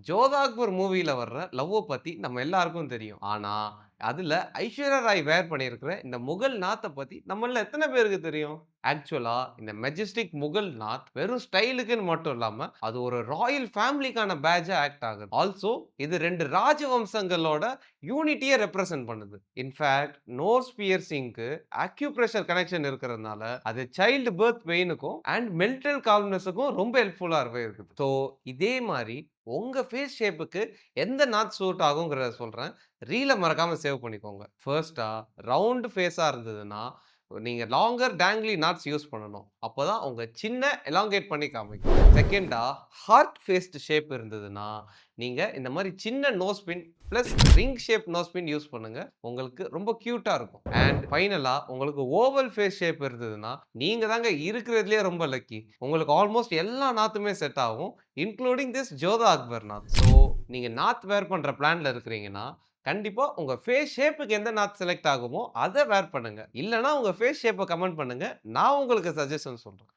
ஜோதா அக்பர் மூவில வர்ற லவ்வ பத்தி நம்ம எல்லாருக்கும் தெரியும். ஆனா, அதுல ஐஸ்வர்யா ராய் வேர் பண்ணியிருக்கிற இந்த முகல் நாத்த பத்தி நம்மள்ல எத்தன பேருக்கு தெரியும்? ஆக்சுவலா இந்த மெஜஸ்டிக் முகல் நாத் வெறும் ஸ்டைலுக்குன்னு மட்டும் இல்லாம, அது ஒரு ராயல் ஃபேமிலிக்கான பேட்ஜா ஆக்ட் ஆகுது. ஆல்சோ இது 2 ராஜவம்சங்களோட யூனிட்டிய ரெப்ரசன்ட் பண்ணுது. இன்ஃபாக்ட் நோஸ் பியர்சிங்க்கு அக்யூப்ரெஷர் கனெக்ஷன் இருக்கிறதுனால, அது சைல்ட் பர்த் பெயினுக்கும் அண்ட் மென்டல் கால்ம்னஸ்ஸுக்கும் ரொம்ப ஹெல்ப்ஃபுல்லாவே இருக்குது. ஸோ இதே மாரி உங்க ஃபேஸ் ஷேப்புக்கு எந்த நாட் சூட் ஆகுங்கிறத சொல்றேன். ரீல மறக்காம சேவ் பண்ணிக்கோங்க. ஃபர்ஸ்ட்டா ரவுண்ட் ஃபேஸா இருந்ததுன்னா, நீங்க லாங்கர் டேங்க்லி நாட்ஸ் யூஸ் பண்ணணும். அப்பதான் உங்க சின்ன எலாங்கேட் பண்ணி காமிக்கும். செகண்டா ஹார்ட் ஃபேஸ்ட் ஷேப் இருந்ததுன்னா, நீங்க இந்த மாரி சின்ன நோஸ் பின் பிளஸ் ரிங் ஷேப் நோஸ் பின் யூஸ் பண்ணுங்க. உங்களுக்கு ரொம்ப கியூட்டா இருக்கும். அண்ட் ஃபைனலா உங்களுக்கு ஓவல் ஃபேஸ் ஷேப் இருந்ததுன்னா, நீங்க தாங்க இருக்கிறதுலயே ரொம்ப லக்கி. உங்களுக்கு ஆல்மோஸ்ட் எல்லா நாத்துமே செட் ஆகும். இன்க்ளூடிங் திஸ் ஜோதா அக்பர் நாத். ஸோ நீங்க நாத் வேர் பண்ற பிளான்ல இருக்கிறீங்கன்னா, கண்டிப்பா உங்க ஃபேஸ் ஷேப்க்கு எந்த நாத் செலக்ட் ஆகுமோ, அத வேர் பண்ணுங்க. இல்லன்னா உங்க ஃபேஸ் ஷேப்ப கமெண்ட் பண்ணுங்க. நான் உங்களுக்கு சஜஷன் சொல்றேன்.